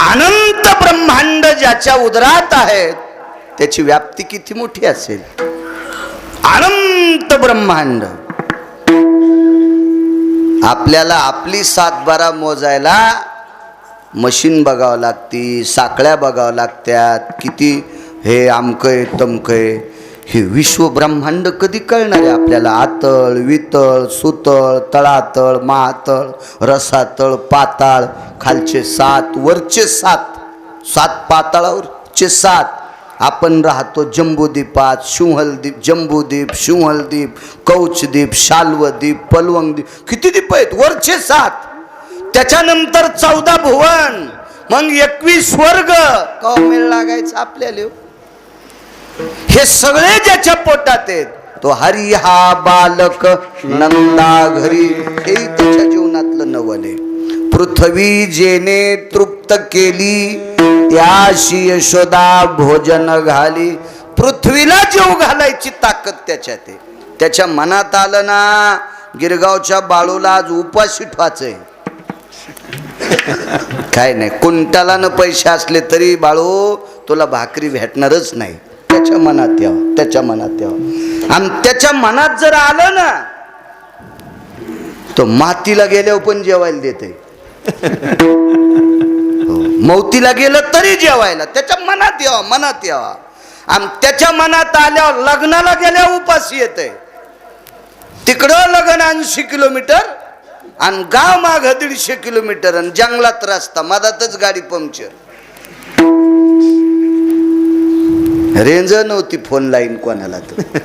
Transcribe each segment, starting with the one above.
अनंत ब्रह्मांड ज्याच्या उदरात आहेत त्याची व्याप्ती किती मोठी असेल. अनंत ब्रह्मांड. आपल्याला आपली 7-12 मोजायला मशीन बघावं लागती, साखळ्या बघावं लागत्यात, किती हे आमकय तमकय. हे विश्व ब्रह्मांड कधी कळणार आहे आपल्याला. आतळ वितळ सुतळ तळातळ महातळ रसातळ पाताळ, खालचे 7 वरचे 7 पाताळावरचे 7. आपण राहतो जम्बूद्वीपात. सिंहलद्वीप, जम्बूद्वीप, सिंहलद्वीप, कौचद्वीप, शाल्वद्वीप, पलवंगद्वीप. किती द्वीप आहेत? वरचे 7. त्याच्यानंतर 14 भुवन, मग 21 स्वर्ग. का मेळ लागायचं आपल्याला. हे सगळे ज्याच्या पोटात आहेत तो हरी हा बालक नंदा घरी, हे त्याच्या जीवनातलं नवले. पृथ्वी जेने तृप्त केली त्याशी यशोदा भोजन घाली. पृथ्वीला जीव घालायची ताकद त्याच्यात आहे. त्याच्या मनात आलं ना गिरगावच्या बाळूला आज उपाशी ठेवायचंय. काय नाही, कुंटालानं पैसे असले तरी बाळू तुला भाकरी भेटणारच नाही. त्याच्या मनात यावं, त्याच्या मनात यावं. आणि त्याच्या मनात जर आलं ना तो मातीला गेल्यावर पण जेवायला देते. मौतीला गेलं तरी जेवायला. त्याच्या मनात यावा, मनात यावा. आणि त्याच्या मनात आल्यावर लग्नाला गेल्यावर उपाशी येते. तिकडं लग्न 80 किलोमीटर आणि गाव माग 150 किलोमीटर आणि जंगलात रस्ता, मधातच गाडी पंक्चर. रेंज नव्हती फोन लाईन कोणाला. तर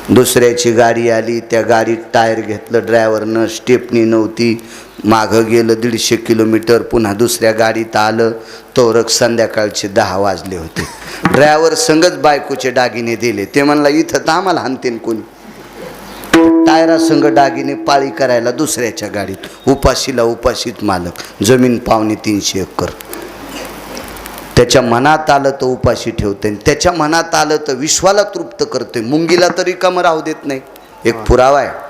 दुसऱ्याची गाडी आली, त्या गाडीत टायर घेतलं ड्रायव्हरनं, स्टेपनी नव्हती, मागं गेलं 150 किलोमीटर, पुन्हा दुसऱ्या गाडीत आलं. तोरक संध्याकाळचे 10 वाजले होते. ड्रायव्हर संगच बायकोचे दागिने दिले. ते म्हणला इथं तर आम्हाला हाणतेन कोणी. टायरा संग दागिने पाळी करायला दुसऱ्याच्या गाडीत. उपाशीला उपाशीत मालक. जमीन 350 एकर. त्याच्या मनात आलं तर उपाशी ठेवते, त्याच्या मनात आलं तर विश्वाला तृप्त करते. मुंगीला तरी कम राहू देत नाही. एक पुरावा आहे.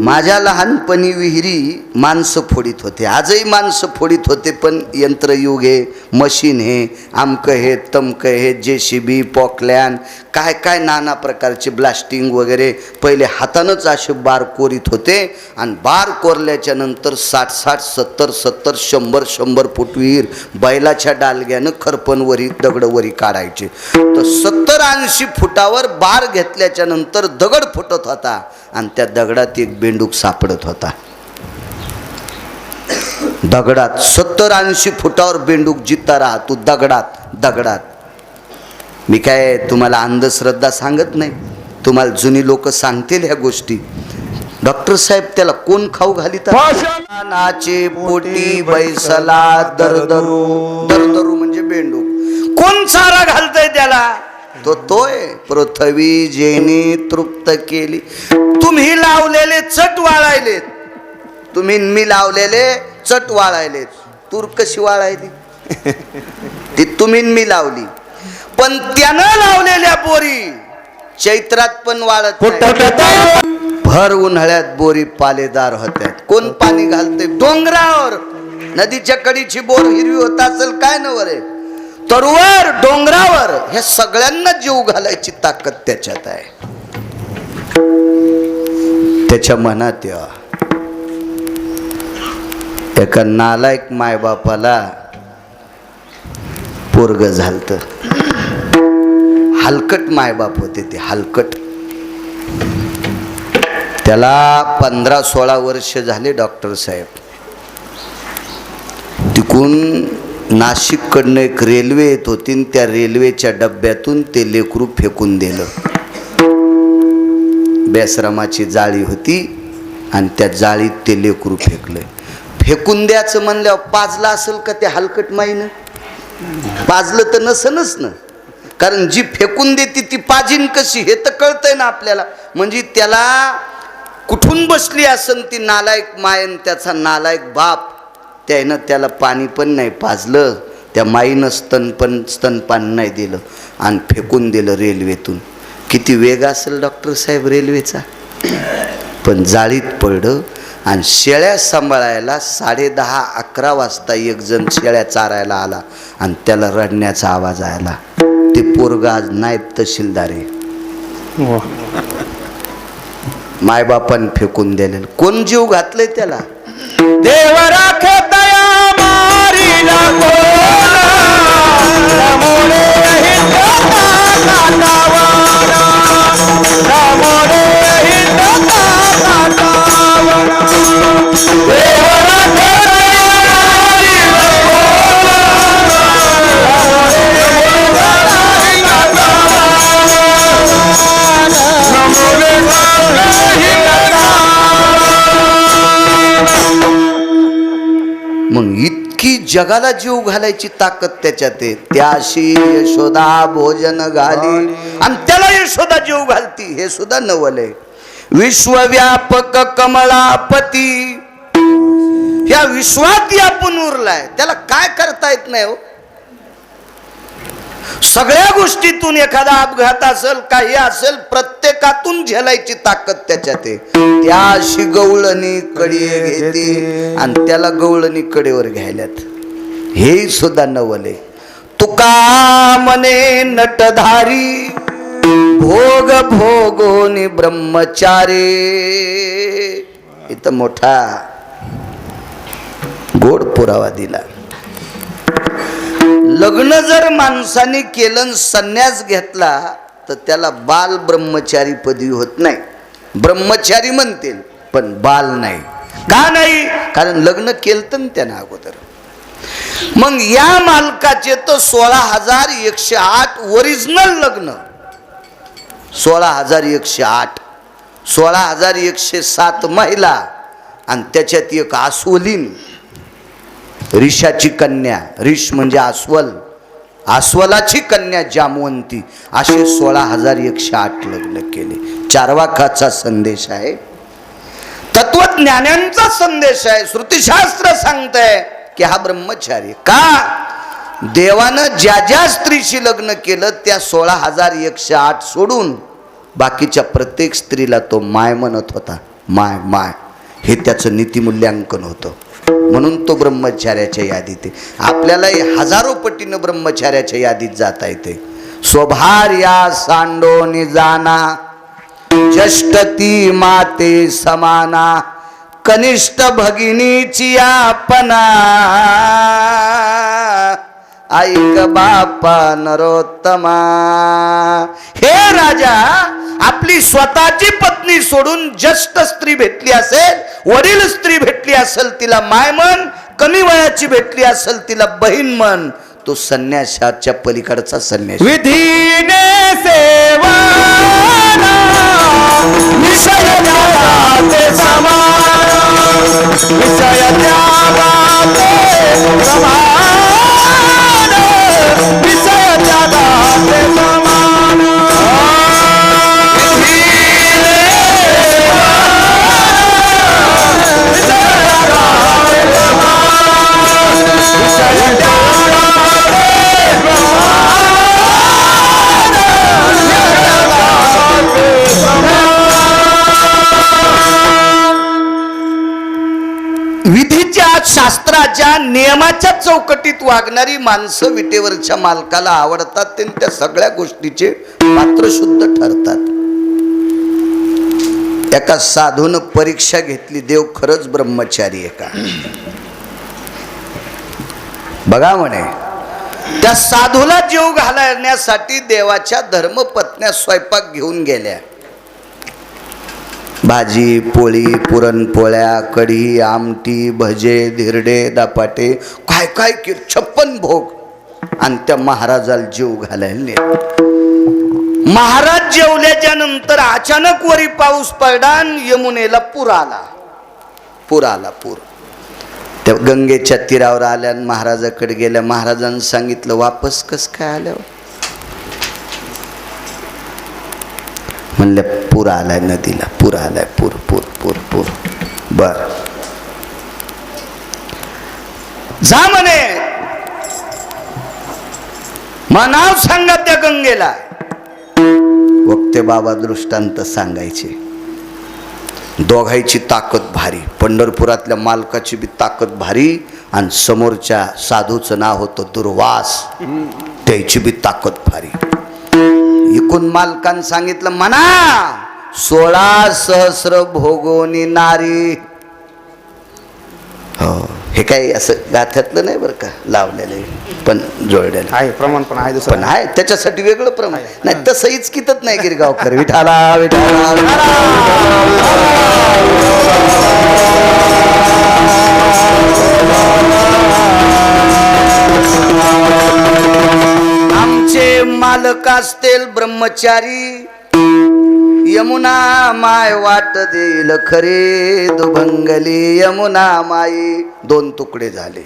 माझ्या लहानपणी विहिरी माणसं फोडीत होते. आजही माणसं फोडीत होते, पण यंत्रयुग आहे, मशीन हे, आमकं हे तमकं हे, JCB पॉकलॅन काय काय नाना प्रकारचे ब्लास्टिंग वगैरे. पहिले हातानंच असे बार कोरीत होते आणि बार कोरल्याच्या नंतर 60-60 70-70 100-100 फूट विहीर बैलाच्या डालग्यानं खरपणवरी दगडवरी काढायचे. तर 70-80 फुटावर बार घेतल्याच्या नंतर दगड फुटत होता आणि त्या दगडात एक बेंडूक सापडत होता. दगडात 70-80 फुटावर बेंडूक जिता राहतो दगडात. मी काय तुम्हाला अंधश्रद्धा सांगत नाही, तुम्हाला जुनी लोक सांगतील ह्या गोष्टी. डॉक्टर साहेब त्याला कोण खाऊ घालितात? नाचे पोटी बैसला दरदरू म्हणजे बेंडूक. कोण चारा घालतय त्याला? तोय पृथ्वी जेने तृप्त केली. तुम्ही लावलेले चट वाळायले, तुम्ही मी लावलेले चट वाळायले. तूर कशी वाळायली? ती तुम्ही मी लावली, पण त्यानं लावलेल्या बोरी चैत्रात पण वाळत नाही. भर उन्हाळ्यात बोरी पालेदार होत्यात. कोण पाणी घालते? डोंगरावर. नदीच्या कडीची बोर हिरवी होत असेल काय नवर आहे, तरुवर डोंगरावर. ह्या सगळ्यांना जीव घालायची ताकद त्याच्यात आहे. त्याच्या मनात या. एका नालायक मायबापाला पोरग झालत. हलकट मायबाप होते ते, हलकट. त्याला 15-16 वर्ष झाले. डॉक्टर साहेब तिकून नाशिककडनं एक रेल्वे येत होती, त्या रेल्वेच्या डब्यातून ते लेकरू फेकून दिलं. बेसरामाची जाळी होती आणि त्या जाळीत ते लेकरू फेकलं. फेकून द्यायचं म्हणल्यावर पाजलं असेल का त्या हलकट माईनं? पाजलं तर नसनच ना, कारण जी फेकून देते ती पाजीन कशी हे तर कळतंय ना आपल्याला. म्हणजे त्याला कुठून बसली असन ती नालायक मायन त्याचा नालायक बाप. त्यानं त्याला पाणी पण नाही पाजलं, त्या माईनं स्तनपान नाही दिलं आणि फेकून दिलं रेल्वेतून. किती वेग असेल डॉक्टर साहेब रेल्वेचा. पण जाळीत पडलं आणि शेळ्या सांभाळायला 10:30-11 वाजता एक जण शेळ्या चारायला आला आणि त्याला रडण्याचा आवाज आला. ते पोरगा आज नायब तहसीलदार आहे. मायबापान फेकून दिले. कोण जीव घातलंय त्याला? देव राखे दया मारीला मग इतकी जगाला जीव घालायची ताकद त्याच्यात आहे. त्याशी यशोदा भोजन घाली आणि त्याला यशोदा जीव घालती. हे सुद्धा नवल आहे. विश्वव्यापक कमळापती, या विश्वात यापून उरलाय, त्याला काय करता येत नाही हो. सगळ्या गोष्टीतून एखादा अपघात असेल, काही असेल, प्रत्येकातून झेलायची ताकद त्याच्यात आहे. त्याशी गवळणी कडी घेते आणि त्याला गवळणी कडेवर घ्यायल्यात. हे सुद्धा नवल आहे. तुका मने नटधारी भोग भोगोनी ब्रह्मचारी. इथं मोठा गोड पुरावा दिला. लग्न जर माणसाने केलं, संन्यास घेतला, तर त्याला बाल ब्रह्मचारी पदवी होत नाही. ब्रह्मचारी म्हणतील पण बाल नाही. का नाही? कारण लग्न केलं ना त्यानं अगोदर. मग या मालकाचे तर 16,108 ओरिजिनल लग्न, 16,108, 16,107 महिला आणि त्याच्यात एक अस्वलीन, ऋषाची कन्या, ऋष म्हणजे अस्वल, अस्वलाची कन्या जामवंती, असे 16,108 लग्न केले. चार्वाकाचा संदेश आहे, तत्वज्ञानांचा संदेश आहे. श्रुतिशास्त्र सांगतंय की हा ब्रह्मचारी. का? देवानं ज्या ज्या स्त्रीशी लग्न केलं त्या 16,108 सोडून बाकीच्या प्रत्येक स्त्रीला तो माय म्हणत होता. माय माय हे त्याचं नीतिमूल्यांकन होतं. म्हणून तो ब्रह्मचार्याच्या यादीत आहे. आपल्यालाही हजारो पटीनं ब्रह्मचार्याच्या यादीत जाता येते. स्वभार्या सांडोनी जाना, जष्टती माते समाना, कनिष्ठ भगिनीची आपणा, ऐक बापा नरोत्तमा. हे राजा, आपली स्वतःची पत्नी सोडून ज्येष्ठ स्त्री भेटली असेल, वडील स्त्री भेटली असेल, तिला माय म्हण. कमी वयाची भेटली असेल तिला बहीण म्हण. तो संन्यासाच्या पलीकडचा संन्यास. विधीने सेवा विषय त्यागाते समान, विषय त्यागाते समान, विषय त्यागाते समान. विधीच्या, शास्त्राच्या, नियमाच्या चौकटीत वागणारी माणसं विटेवरच्या मालकाला आवडतात. ते त्या सगळ्या गोष्टीचे पात्र शुद्ध ठरतात. एका साधून परीक्षा घेतली, देव खरंच ब्रह्मचारी आहे का बघा म्हणे. त्या साधूला जीव घालण्यासाठी देवाच्या धर्मपत्न्या स्वयंपाक घेऊन गेल्या. भाजी पोळी, पुरणपोळ्या, कढी, आमटी, भजे, धिरडे, दापाटे, काय काय 56 भोग. आणि त्या महाराजाला जीव घालायला. महाराज जेवल्याच्या नंतर अचानक वरी पाऊस पडला आणि यमुनेला पूर आला. पूर आला. पूर त्या गंगेच्या तीरावर आल्या आणि महाराजाकडे गेल्या. महाराजांनी सांगितलं, वापस कस काय आल्यावर? म्हणलं पूर आलाय नदीला, पूर आलाय, पूर पूर पूर पूर. बर जा म्हणे, मग नाव सांगा त्या गंगेला. वक्ते बाबा दृष्टांत सांगायचे. दोघांची ताकद भारी, पंढरपुरातल्या मालकाची बी ताकद भारी आणि समोरच्या साधूचं नाव होतं दुर्वास, त्याची बी ताकद भारी. एकूण मालकान सांगितलं म्हणा 16 सहस्र भोगोनी नारी. हो, हे काही असं गाथ्यातलं नाही बरं का, लावलेलं पण जोडलेलं आहे प्रमाण, पण आहे पण दुसरं आहे त्याच्यासाठी वेगळं प्रमाण नाही. तसं इचकितच नाही गिरगावकर. विठाला विठाला आमचे मालक असतील ब्रह्मचारी, यमुना माय वाट देईल खरे दुभंगली यमुना माई. 2 तुकडे झाले.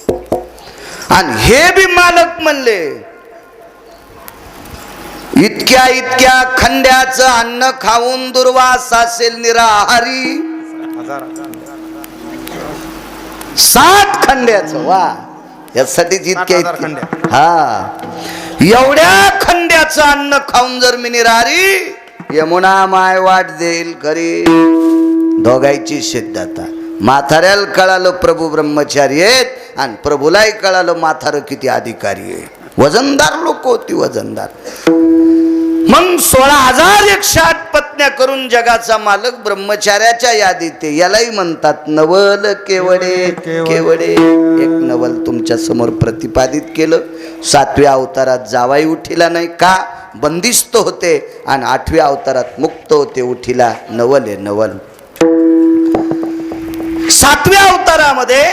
आणि हे बी मालक म्हणले इतक्या इतक्या खंड्याचं अन्न खाऊन दुर्वास असेल निराहारी. 7 खंड्याचं. वा, यासाठीच इतक्या 7,000 खंड्या. हा, एवढ्या खंड्याचं अन्न खाऊन जर मी निराहारी, यमुना माय वाट देईल खरी. दोघांची सिद्धता. म्हाताऱ्याला कळालं प्रभू ब्रह्मचारी आहेत आणि प्रभूलाही कळालं म्हातारं किती अधिकारी आहे. वजनदार लोक होती, वजनदार. मग 16,108 पत्न्या करून जगाचा मालक ब्रह्मचार्याच्या यादीत. यालाही म्हणतात नवल केवडे. केवडे एक नवल तुमच्या समोर प्रतिपादित केलं. 7व्या अवतारात जावाई उठीला नाही का, बंदिस्त होते, आणि 8व्या अवतारात मुक्त होते, उठीला. नवल आहे नवल. 7व्या अवतारामध्ये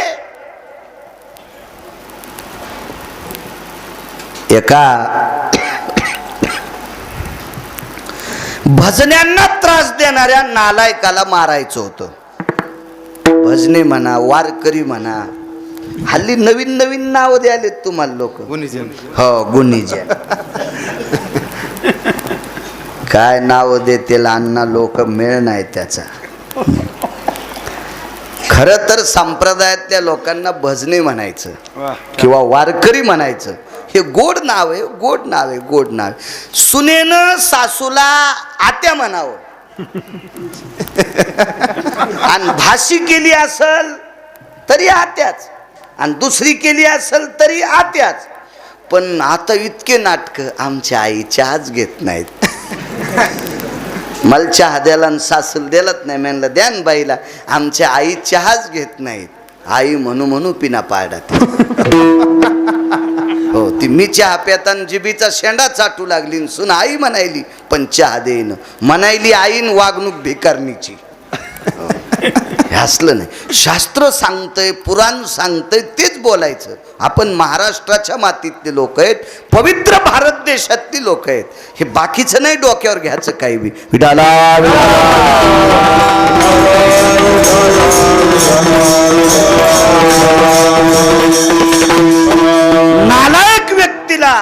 एका भजन्यांना त्रास देणाऱ्या नालायकाला मारायचं होतं. भजने म्हणा, वारकरी म्हणा, हल्ली नवीन नवीन नाव द्यालेत तुम्हाला लोक. हो, गुणीजन. काय नाव देतील अण्णा लोक, मेळ नाही त्याचा. खरं तर संप्रदायातल्या लोकांना भजने म्हणायचं किंवा वारकरी म्हणायचं. हे गोड नाव आहे, गोड नाव आहे, गोड नाव. सुनेनं सासूला आत्या म्हणावं आणि भाशी केली असल तरी आत्याच, आणि दुसरी केली असल तरी आत्याच. पण आता इतके नाटक आमच्या आई चहाच घेत नाहीत. मला चहा द्याला आणि सासूला दिलत नाही. म्हणलं द्या न बाईला. आमच्या आई चहाच घेत नाहीत. आई म्हणू म्हणू पिना पाडात. हो, ती मी चहा प्याताना जिबीचा शेंडा चाटू लागली. सुन आई म्हणायली पण चहा देईन. म्हणायली आईन वागणूक भिकारणीची. हे असलं नाही. शास्त्र सांगतंय, पुराण सांगतंय, तेच बोलायचं. आपण महाराष्ट्राच्या मातीतले लोक आहेत, पवित्र भारत देशातली लोक आहेत. हे बाकीचं नाही डोक्यावर घ्यायचं काही बी. विडाला नालायक व्यक्तीला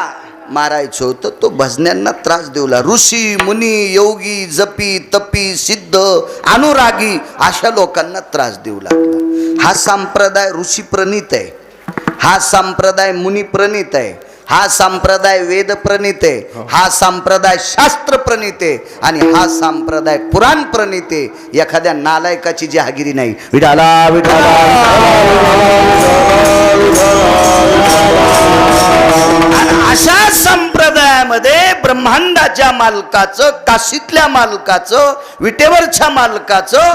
मारायचं होतं, तो भजन्यांना त्रास देऊला. ऋषी मुनी योगी जपी तपी सिद्ध अनुरागी अशा लोकांना त्रास देऊ लागला. हा संप्रदाय ऋषी प्रणीत आहे, हा संप्रदाय मुनी प्रणीत आहे, हा संप्रदाय वेद प्रणीत आहे, हा संप्रदाय शास्त्र प्रणीत आहे, आणि हा संप्रदाय पुराण प्रणीत आहे. एखाद्या नालायकाची जहागिरी नाही. विठाला विठाला. अशा संप्रदायामध्ये ब्रह्मांडाच्या मालकाचं, काशीतल्या मालकाचं, विटेवरच्या मालकाचं,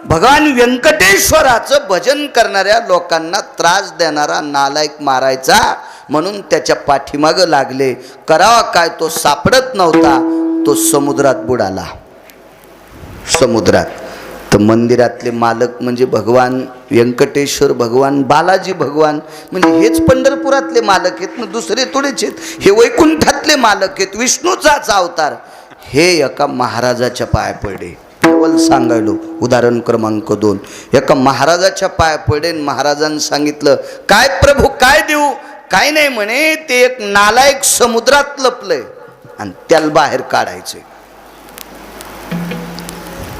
भगवान व्यंकटेश्वराचं भजन करणाऱ्या लोकांना त्रास देणारा नालायक मारायचा. म्हणून त्याच्या पाठीमागं लागले. करावा काय, तो सापडत नव्हता. तो समुद्रात बुडाला. समुद्रात. तर मंदिरातले मालक म्हणजे भगवान व्यंकटेश्वर, भगवान बालाजी, भगवान म्हणजे हेच पंढरपुरातले मालक आहेत ना, दुसरे थोडेच आहेत. हे वैकुंठातले मालक आहेत, विष्णूचाच अवतार. हे एका महाराजाच्या पाया पडले. केवळ सांगायलो. उदाहरण क्रमांक 2. एका महाराजाच्या पाया पडले. महाराजांनी सांगितलं काय प्रभू काय देऊ. काय नाही म्हणे, ते एक नालायक समुद्रात लपलंय आणि त्याला बाहेर काढायचे.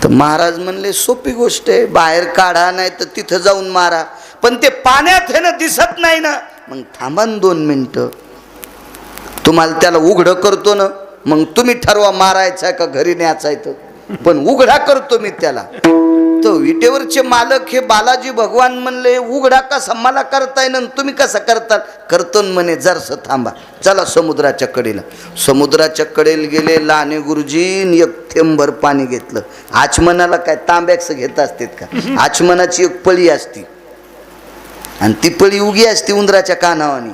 तर महाराज म्हणले सोपी गोष्ट आहे, बाहेर काढा नाही तर तिथं जाऊन मारा. पण ते पाण्यात हे ना दिसत नाही ना. मग थांबा 2 मिनिटं, तुम्हाला त्याला उघडं करतो ना, मग तुम्ही ठरवा मारायचं का घरी न्यायचं. पण उघडा करतो मी त्याला. तो विटेवरचे मालक हे बालाजी भगवान म्हणले उघडा कसा मला करताय ना तुम्ही कसं करतात करतो म्हणे जरसं थांबा चला समुद्राच्या कडेला समुद्राच्या कडेला गेले लहाने गुरुजी एक थेंबर पाणी घेतलं आचमनाला काय तांब्याचं घेत असतात का आचमनाची एक पळी असती आणि ती पळी उगी असते उंदराच्या कानावानी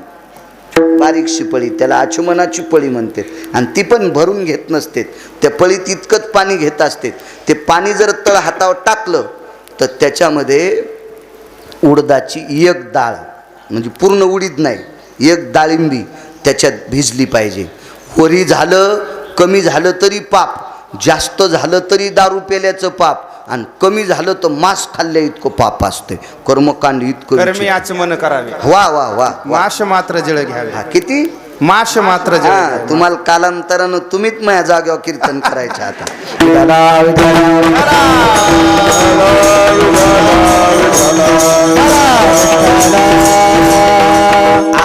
बारीकशी पळी त्याला आचमनाची पळी म्हणते आणि ती पण भरून घेत नसते त्या पळीत इतकंच पाणी घेत असते ते पाणी जर तळ हातावर टाकलं तर त्याच्यामध्ये उडदाची एक डाळ म्हणजे पूर्ण उडीद नाही एक डाळिंबी त्याच्यात भिजली पाहिजे वरी झालं कमी झालं तरी पाप जास्त झालं तरी दारू पेल्याचं पाप आणि कमी झालं तर मांस खाल्ल्या इतकं पाप असते कर्मकांड इतकं कर्मी आचमन करावे वा वा वा माश मात्र जळ घ्यावे हा, किती माश मात्र जळ हा घ्यावे. तुम्हाला कालांतरानं तुम्हीच माझ्या जागेवर कीर्तन करायचे आता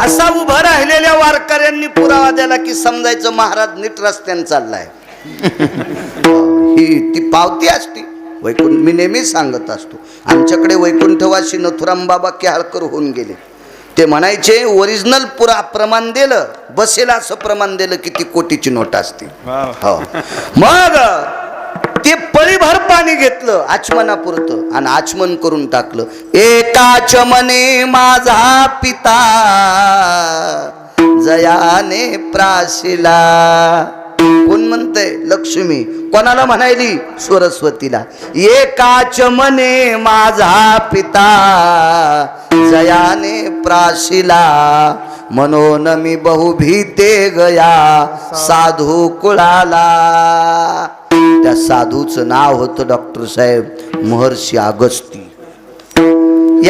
असा उभं राहिलेल्या वारकऱ्यांनी पुरावा द्याला की समजायचं महाराज नीट रस्त्याने चाललाय ही ती पावती असती वैकुंठ मी नेहमीच सांगत असतो आमच्याकडे वैकुंठवासी नथुराम बाबा केहाळकर होऊन गेले ते म्हणायचे ओरिजिनल पुरा प्रमाण दिलं बसेल असं प्रमाण दिलं किती कोटीची नोट असते हो मग ते पळीभर पाणी घेतलं आचमनापुरतं आणि आचमन करून टाकलं एकाच मने माझा पिता जयाने प्राशिला कोण म्हणतंय लक्ष्मी कोणाला म्हणायली सरस्वतीला एकाच मने माझा पिता जयाने प्राशिला म्हणून मी बहुभीते गया साधू कुळाला त्या साधूचं नाव होतं डॉक्टर साहेब महर्षी अगस्ती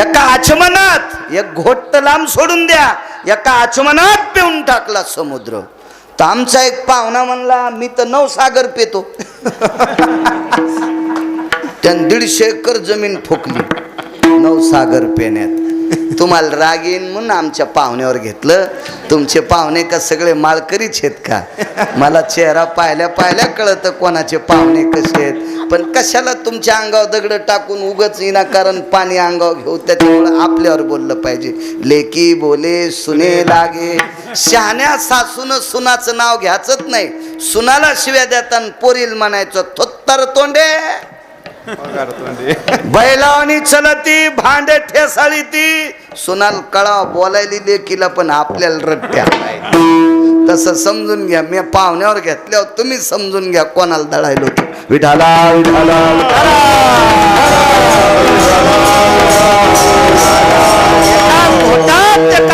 एका आचमनात एक घोट्ट लांब सोडून द्या एका आचमनात पिऊन टाकला समुद्र तर आमचा एक पाहुणा म्हणला मी तर 9 सागर पेतो त्यानं 150 एकर जमीन ठोकली 9 सागर पेण्यात तुम्हाला राग येईन म्हणून आमच्या पाहुण्यावर घेतलं तुमचे पाहुणे का सगळे माळकरीच आहेत का मला चेहरा पाहिल्या पाहिल्या कळतं कोणाचे पाहुणे कसे आहेत पण कशाला तुमच्या अंगावर दगड टाकून उगच विनाकारण पाणी अंगावर घेऊ त्याच्यामुळे आपल्यावर बोललं पाहिजे लेकी बोले सुने लागे शहाण्या सासून सुनाचं नाव घ्यायचंच नाही सुनाला शिव्या देताना पोरील म्हणायचं थोत्तर तोंडे बैलावणी चलती भांडे ठेसाळी ती सुनाल कळा बोलायली लेकीला पण आपल्याला रट्ट्या तसं समजून घ्या मी पाहुण्यावर घेतल्यावर तुम्ही समजून घ्या कोणाला दळायलो होतो विठाला विठाला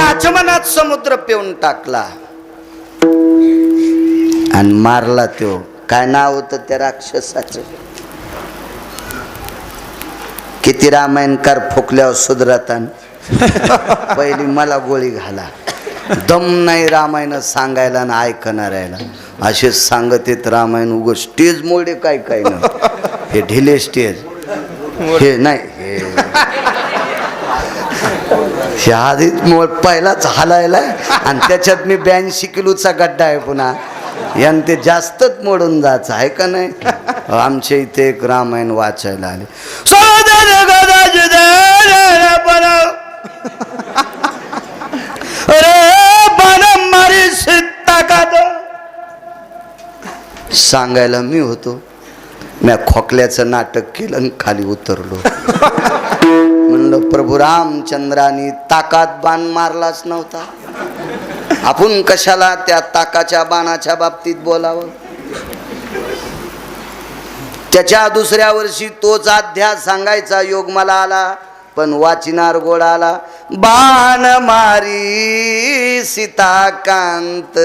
आचमनात समुद्र पिऊन टाकला आणि मारला तो काय नाव होतं त्या राक्षसाचं किती रामायणकार फुकल्यावर सुधरतान पहिली मला गोळी घाला दम नाही रामायण सांगायला ना ऐकणाऱ्याला असेच सांगत येत रामायण उग स्टेज मोडे काय काय ना हे ढिले स्टेज हे नाही हे आधीच मोड पहिलाच हालायला आणि त्याच्यात मी 82 किलोचा गड्डा आहे पुन्हा यान ते जास्तच मोडून जायचं आहे का नाही आमच्या इथे एक रामायण वाचायला आले सांगायला मी होतो मी खोकल्याचं नाटक केलं आणि खाली उतरलो म्हणलं प्रभू रामचंद्रानी ताकात बाण मारलाच नव्हता आपण कशाला त्या ताकाच्या बाणाच्या बाबतीत बोलावं त्याच्या दुसऱ्या वर्षी तोच अध्याय सांगायचा योग मला आला पण वाचिनार गोड आला बाण मारी सीताकांत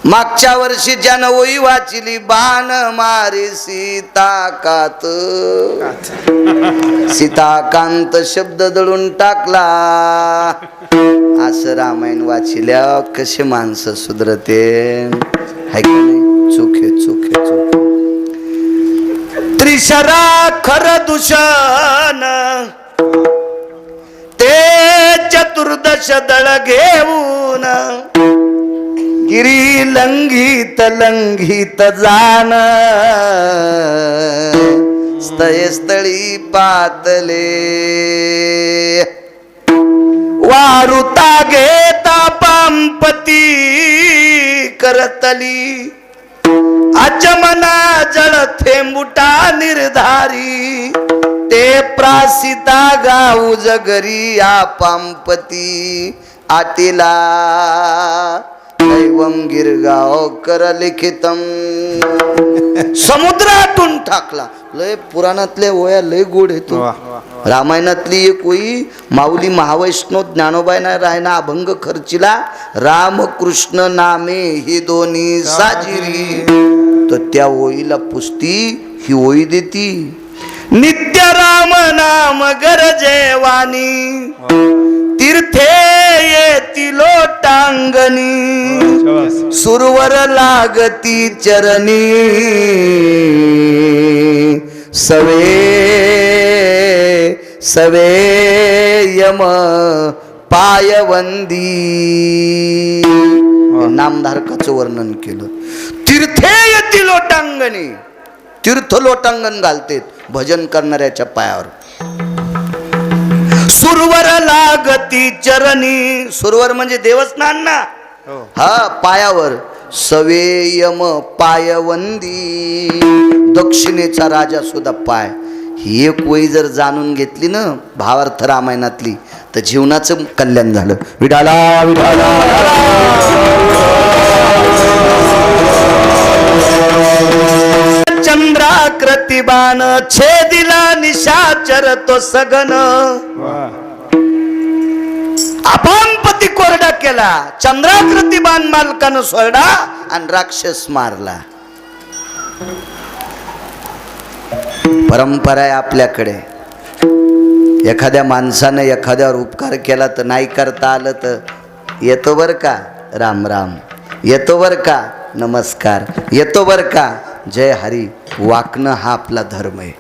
मागच्या वर्षी ज्यानं ओई वाचिली बाण मारी सीताकात सीताकांत शब्द दळून टाकला असं रामायण वाचिल्या कसे माणसं सुधरते हाय का नाही चुके चुके चुके त्रिशरा खर दूषण ते चतुर्दश दळ घेऊन गिरी लंघित लंघित जाण स्थळी पातले वारुता घेता पांपती करतली अजमना जळ थेंबुटा निर्धारी ते प्रासिता गाऊ जगरी या पांपती आटिला दैवम गिरगाव कर लिखितम समुद्रातून टाकला. लय पुराणातल्या ओया लय गोड येतो. रामायणातली एक ओई माऊली महावैष्णव ज्ञानोबाईना रायना अभंग खर्चिला रामकृष्ण नामे ही दोन्ही साजिरी. तर त्या ओईला पुसती ही ओई देती नित्य राम नाम गरजेवानी तीर्थे येती लोटांगणी सुरवर लागती चरणी सवे सवे यम पायवंदी. नामधारकाचं वर्णन केलं. तीर्थे येती लोटांगणी तीर्थ लोटांगण घालते भजन करणाऱ्याच्या पायावर. सुरवर लागती चरणी सुरवर म्हणजे देवस्थान ना. हा पायावर सवेयम पायवंदी दक्षिणेचा राजा सुद्धा पाय. ही एक वही जर जाणून घेतली ना भावार्थ रामायणातली तर जीवनाचं कल्याण झालं. विठाला विठाला चंद्राकृती बाण छेदिला निशाचर तो सगन अपांपती कोरडा केला. चंद्राकृती बाण मालकानं सोडा आणि राक्षस मारला. परंपरा आहे आपल्याकडे. एखाद्या माणसानं एखाद्यावर उपकार केला तर नाही करता आलं तर येतो बर का राम राम, येतो बर का नमस्कार, येतो बर का जय हरी वाकणं हा आपला धर्म आहे.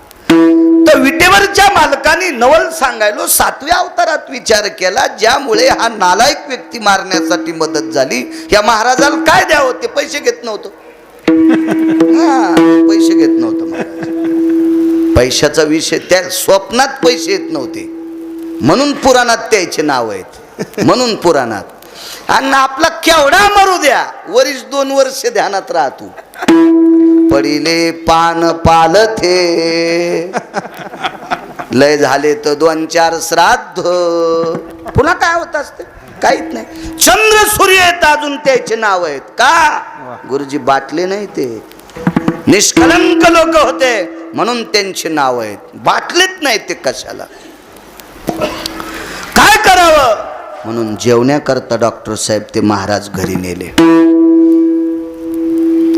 तर विटेवरच्या मालकाने नवल सांगायलो 7व्या अवतारात विचार केला ज्यामुळे हा नालायक व्यक्ती मारण्यासाठी मदत झाली. या महाराजाला काय द्यावं ते पैसे घेत नव्हतं. पैसे घेत नव्हतं महाराज. पैशाचा विषय त्या स्वप्नात पैसे येत नव्हते म्हणून पुराणात त्याचे नाव आहेत. म्हणून पुराणात आणि आपला केवढा मरू द्या वरीस 2 वर्ष ध्यानात राहतो. पडिले पान पालथे लय झाले तर 2-4 श्राद्ध पुन्हा काय होत असते काहीच नाही. चंद्र सूर्य आहेत अजून त्याचे नाव आहेत का गुरुजी बाटले नाही ते निष्कलंक लोक होते म्हणून त्यांचे नाव आहेत. बाटलेत नाही ते कशाला काय करावं म्हणून जेवण्याकरता डॉक्टर साहेब ते महाराज घरी नेले.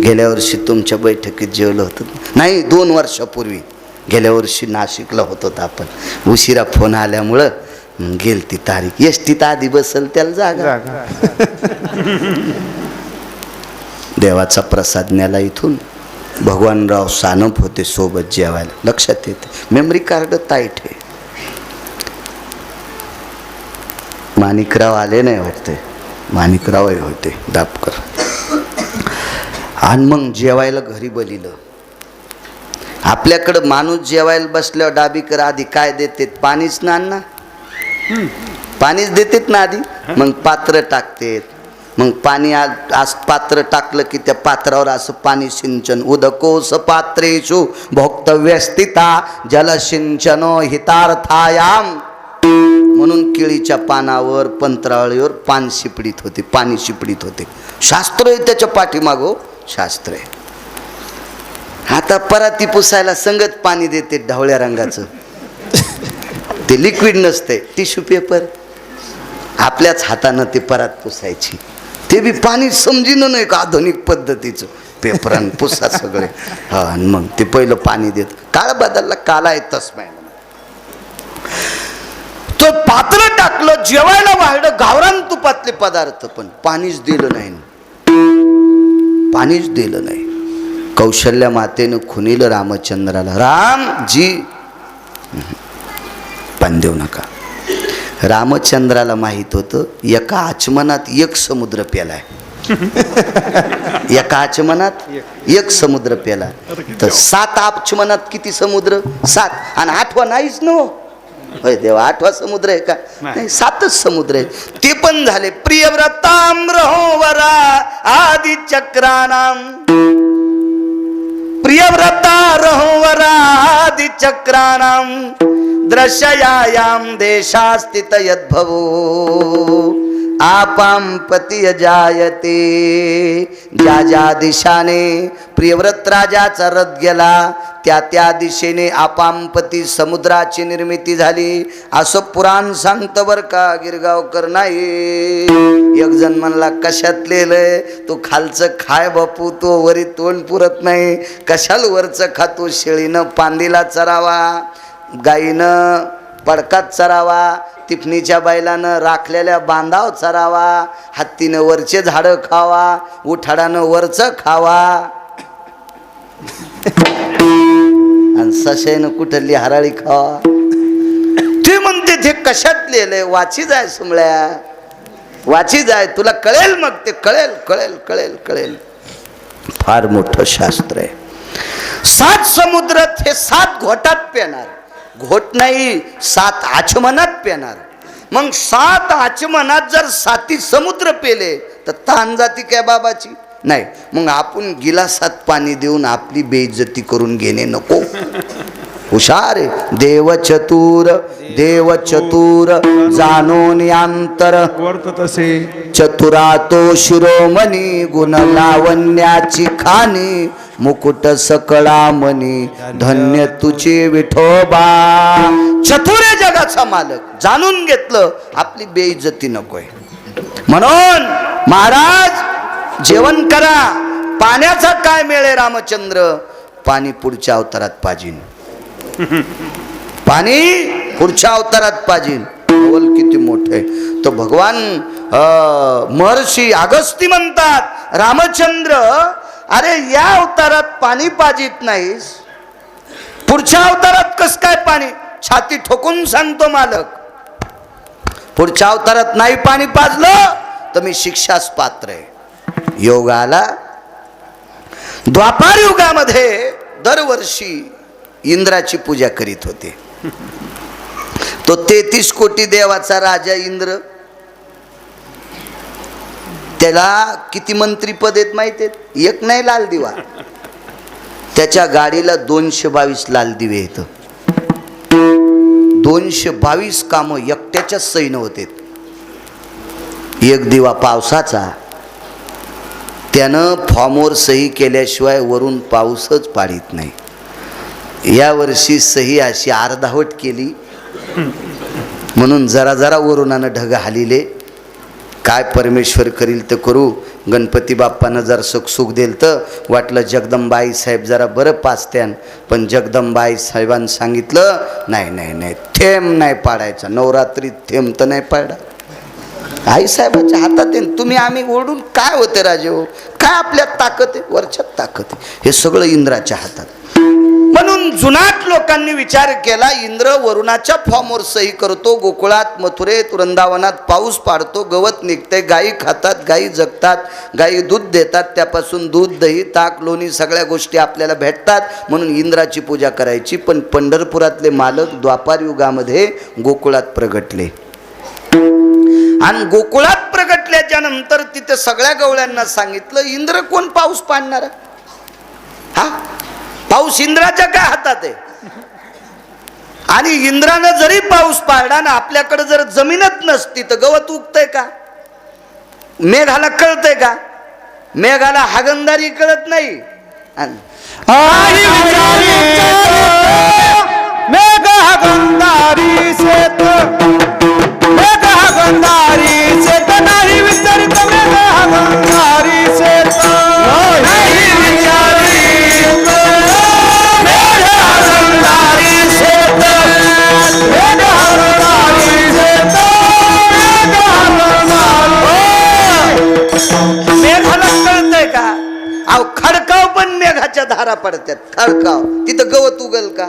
गेल्या वर्षी तुमच्या बैठकीत जेवलं होतं नाही 2 वर्षापूर्वी. गेल्या वर्षी नाशिकला होतो आपण. उशिरा फोन आल्यामुळं गेल ती तारीख. एसटीत आधी बसल त्याला जागा. देवाचा प्रसाद न्याला इथून. भगवानराव सानप होते सोबत जेवायला. लक्षात येते. मेमरी कार्ड टाईट आहे. माणिकराव आले नाही वाटते. माणिकरावही होते दापकर. आणि मग जेवायला घरी बोलिलं. आपल्याकडं माणूस जेवायला बसल्यावर डाबीकर आधी काय देतात पाणीच ना अण्णा. पाणीच देतात ना आधी. मग पात्र टाकतेत. मग पाणी आज पात्र टाकलं की त्या पात्रावर असं पाणी सिंचन उदकोस पात्रेषु भोक्तव्य स्थिता जलसिंचनो हितार्थायाम. म्हणून केळीच्या पानावर पंत्रावळीवर पान शिपडीत होते पाणी शिपडीत होते. शास्त्र आहे त्याच्या पाठीमागो शास्त्र आहे. आता पराती पुसायला संगत पाणी देते ढवळ्या रंगाचं. ते लिक्विड नसते टिश्यू पेपर आपल्याच हातानं ते परात पुसायची. ते बी पाणी समजिन नाही का आधुनिक पद्धतीचं पेपरान पुसा सगळे. हा आणि मग ते पहिलं पाणी देत. काळ बदलला काला आहे तसमाय. तो पात्र टाकलं जेवायला वाढलं गावरान तुपातले पदार्थ पण पाणीच दिलं नाही. पाणीच दिलं नाही. कौशल्या मातेनं खुनिलं रामचंद्राला. रामजी पाणी देऊ नका. रामचंद्राला माहित होतं एका आचमनात 1 समुद्र प्यालाय. एका आचमनात एक समुद्र पेला. तर 7 आचमनात किती समुद्र? 7. आणि 8वा नाहीच ना. होय देवा, 8वा समुद्र आहे का? नाही, 7च समुद्र आहे. ते पण झाले. प्रियव्रताम्रहोवरा आदि चक्रानाम, प्रियव्रता रहोवरा आदि चक्रानाम दृश्यायाम देशास्थित यद्भवो आपाम पती जायते. ज्या ज्या दिशाने प्रियव्रत राजाचा रथ गेला त्या त्या दिशेने आपामपती समुद्राची निर्मिती झाली असं पुराण सांगतं बर का गिरगावकर. नाही एक जण म्हणला कशात लिहिलंय? तो खालचं खाय बापू, तो वरी तोंड पुरत नाही. कशाला वरचं खातो? शेळीनं पांदीला चरावा, गाईनं पडकात चरावा, तिफणीच्या बैलानं राखलेल्या बांधाव चरावा, हत्तीनं वरचे झाडं खावा, उठाडानं वरचं खावा, आणि सशाईनं कुठली हराळी खावा. ते म्हणते ते कशात लिहिलंय? वाची जाय सुमळ्या, वाची जाय, तुला कळेल. मग ते कळेल कळेल कळेल कळेल. फार मोठं शास्त्र आहे. 7 समुद्र हे 7 घोटात पेणार. घोट नाही, 7 आचमनात पेणार. मग 7 आचमनात जर 7 समुद्र पेले तर तान जाती काय बाबाची? नाही. मग आपण गिलासात पाणी देऊन आपली बेइज्जती करून घेणे नको. हुशार आहे. देव चतुर जाणून अंतर वर्ततसे चतुरा तो शिरोमणी गुण लावण्याची खाणी मुकुट सकळा मनी धन्य तुझे विठोबा. चतुरे जगाचा मालक. जाणून घेतलं आपली बेइज्जती नकोय म्हणून महाराज जेवण करा. पाण्याचा काय मिळे रामचंद्र? पाणी पुढच्या अवतारात पाजीन. पाणी पुढच्या अवतारात पाजीन. बोल किती मोठे. तर भगवान महर्षी अगस्ती म्हणतात रामचंद्र अरे या अवतारात पाणी पाजित नाहीस, पुढच्या अवतारात कस काय पाणी? छाती ठोकून सांगतो मालक, पुढच्या अवतारात नाही पाणी पाजलं तर मी शिक्षास पात्र आहे. योग आला. द्वापार युगामध्ये दरवर्षी इंद्राची पूजा करीत होते. तो 33 कोटी देवाचा राजा इंद्र. त्याला किती मंत्रीपद आहेत माहिती आहेत? एक नाही लाल दिवा. त्याच्या गाडीला 222 लाल दिवे येत. 222 काम एकट्याच्या सैन होते. एक दिवा पावसाचा. त्यानं फॉर्मवर सही केल्याशिवाय वरून पाऊसच पाडित नाही. या वर्षी सही अशी अर्धावट केली म्हणून जरा जरा वरुणानं ढग हालिले. काय परमेश्वर करील तर करू. गणपती बाप्पानं जर सुख देईल तर वाटलं जगदंबाई साहेब जरा बरं पाचत्यान, पण जगदंबाई साहेबांनी सांगितलं नाही नाही नाही, थेंब नाही पाडायचा. नवरात्रीत थेंब तर नाही पाडा. आई साहेबाच्या हातात आहे. तुम्ही आम्ही ओढून काय होते राजे हो? काय आपल्यात ताकद आहे? वरच्यात ताकद आहे. हे सगळं इंद्राच्या हातात. म्हणून जुनाट लोकांनी विचार केला इंद्र वरुणाच्या फॉर्मवर सही करतो. गोकुळात मथुरेत वृंदावनात पाऊस पाडतो, गवत निघते, गायी खातात, गायी जगतात, गायी दूध देतात, त्यापासून दूध दही ताक लोणी सगळ्या गोष्टी आपल्याला भेटतात. म्हणून इंद्राची पूजा करायची. पण पंढरपुरातले मालक द्वापार युगामध्ये गोकुळात प्रगटले. आणि गोकुळात प्रगटल्याच्या नंतर तिथे सगळ्या गवळ्यांना सांगितलं इंद्र कोण पाऊस पाडणार? हा पाऊस इंद्राच्या काय हातात आहे? आणि इंद्रानं जरी पाऊस पाडला ना आपल्याकडे जर जमीनच नसती तर गवत उगतंय का? मेघाला कळतंय का? मेघाला हागंदारी कळत नाही. मेघ हागंदारी शेत, मेघ हागंदारी शेत नाही विचारित, मेघ हागंदारी शेत नाही विचारित, मेघ हागंदारी शेत, मेघ हागंदारी शेत, मेघ हागंदारी. मेघाला कळतंय का? अहो खडकाव पण मेघाच्या धारा पडतात. खडकाव तिथं गवत उगल का?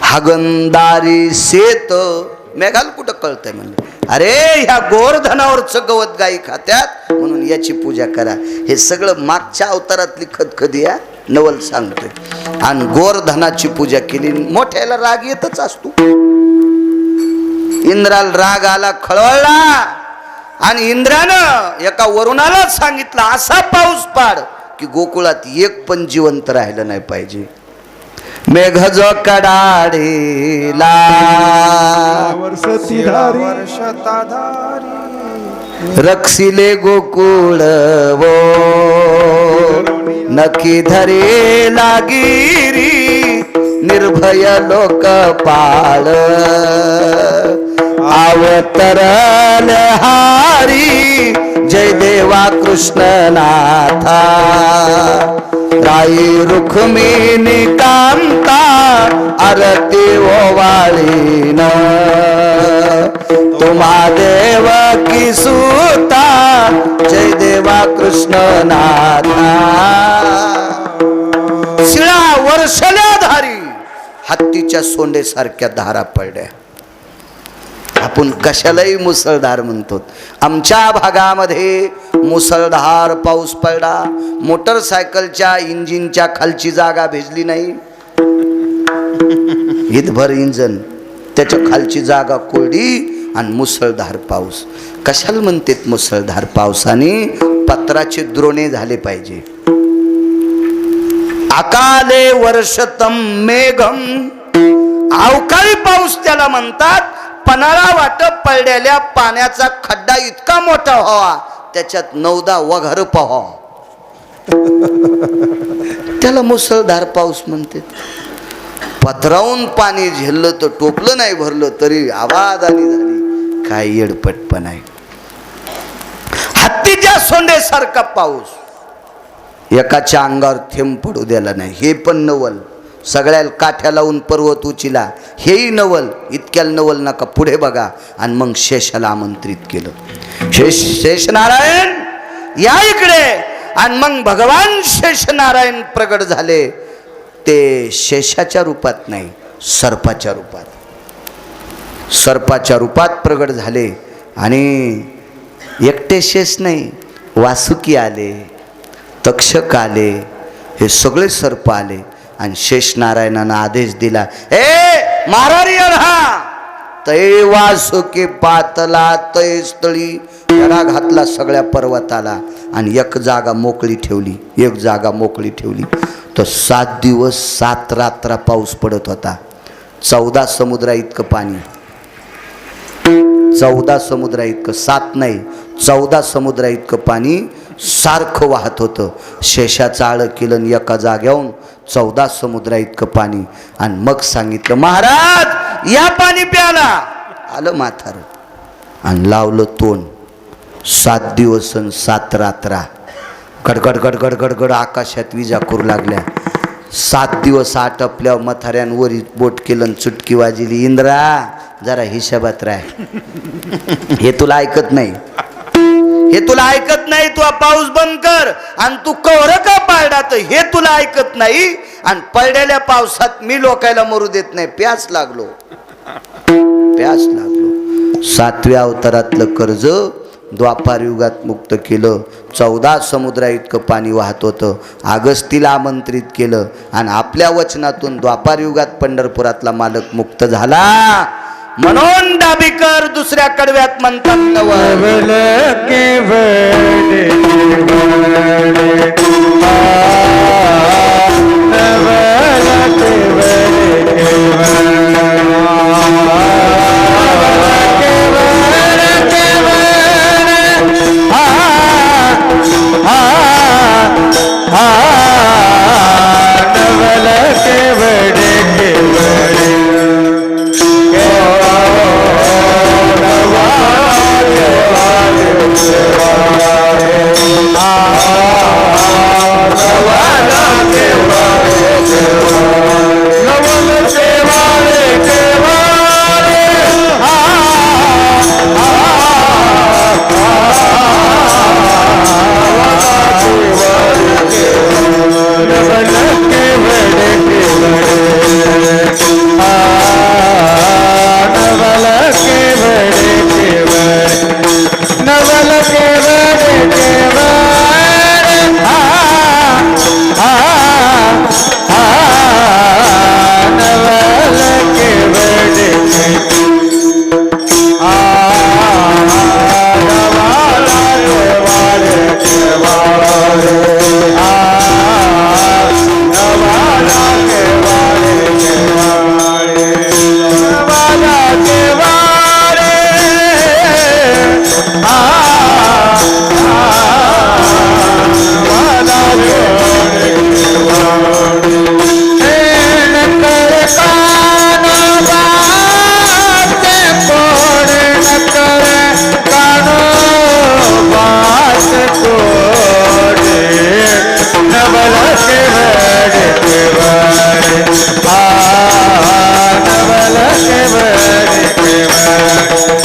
हागंदारी शेत मेघाला कुठं कळतंय म्हणलं. अरे ह्या गोरधनावरचं गवत गाई खात्यात म्हणून याची पूजा करा. हे सगळं मागच्या अवतारातली खदखदी या नवल सांगतोय. आणि गोरधनाची पूजा केली. मोठ्याला राग येतच असतो. इंद्राला राग आला, खळवळला आणि इंद्रानं एका वरुणालाच सांगितलं असा पाऊस पाड की गोकुळात एक पण जिवंत राहिलं नाही पाहिजे. मेघ जो कडाडीला रक्षिले गोकुळ वो नकी धरे लागिरी निर्भय लोकपाळ अवतरल हारी जय देवा कृष्णनाथा राई रुक्मिणी कांता आरती ओवाळीन तुम्हा देव की सुता जय देवा कृष्णनाथा शिळा वर्षल्या धारी हत्तीच्या सोंडेसारख्या धारा पडल्या. आपण कशालाही मुसळधार म्हणतो. आमच्या भागामध्ये मुसळधार पाऊस पडला. मोटरसायकलच्या इंजिनच्या खालची जागा भिजली नाही. हितभर इंजन त्याच्या खालची जागा कोरडी आणि मुसळधार पाऊस. कशाला म्हणतात मुसळधार पावसाने? पत्राचे द्रोणे झाले पाहिजे. अकाले वर्षतम मेघम अवकाळी पाऊस त्याला म्हणतात. पन्हाळा वाटप पडलेल्या पाण्याचा खड्डा इतका मोठा व्हावा त्याच्यात 9 वघर पहावा त्याला मुसळधार पाऊस म्हणते. पथरावून पाणी झेललं तर टोपलं नाही भरलं तरी आवाजाने झाली. काय येडपटपण आहे. हत्तीच्या सोंडेसारखा पाऊस. एकाच्या अंगावर थेंब पडू द्याला नाही. हे पण नवल. सगळ्याला काठ्या लावून पर्वत उचिला हेही नवल. इतक्याला नवल नका, पुढे बघा. आणि मग शेषाला आमंत्रित केलं. शेषनारायण या इकडे. आणि मग भगवान शेषनारायण प्रगट झाले. ते शेषाच्या रूपात नाही, सर्पाच्या रूपात. सर्पाच्या रूपात प्रगट झाले. आणि एकटे शेष नाही, वासुकी आले, तक्षक आले, हे सगळे सर्प आले. आणि शेषनारायणानं आदेश दिला, ए मारारी हा तै वासुकी पातला तै स्थळी त्याला घातला सगळ्या पर्वताला. आणि एक जागा मोकळी ठेवली, एक जागा मोकळी ठेवली. तर 7 दिवस 7 रात्र पाऊस पडत होता. 14 समुद्रा इतकं पाणी. 14 समुद्रा इतकं, 7 नाही 14 समुद्रा इतकं पाणी सारखं वाहत होतं. शेषाचं आळं केलं एका जाग्याहून 14 समुद्रा इतकं पाणी. आणि मग सांगितलं, महाराज या पाणी प्याला. आलं म्हातार आणि लावलं तोंड. 7 दिवस आणि 7 रात्रा गडगड गडगड गडगड आकाशात विजा करू लागल्या. 7 दिवस आटपल्यावर म्हाताऱ्यांवरी बोट केलं, चुटकी वाजली. इंद्रा जरा हिशोबात राह. हे तुला ऐकत नाही, हे तुला ऐकत नाही. तू पाऊस बंद कर. आणि तू कवर का पाळला तर हे तुला ऐकत नाही. आणि पडलेल्या पावसात मी लोकायला मरू देत नाही. प्यास लागलो, प्यास लागलो. 7व्या अवतारातलं कर्ज द्वापार युगात मुक्त केलं. 14 समुद्रा इतकं पाणी वाहत होतं. अगस्तीला आमंत्रित केलं. आणि आपल्या वचनातून द्वापार युगात पंढरपुरातला मालक मुक्त झाला. म्हणून डाबीकर दुसऱ्या कडव्यात म्हणतात, नवल Ah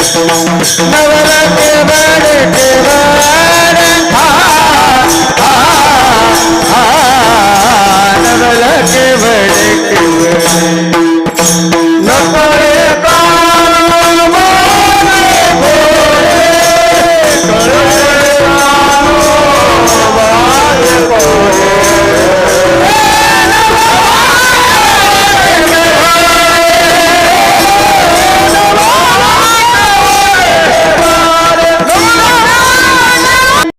नवल केवळ केवळ नवल केवळ केवळ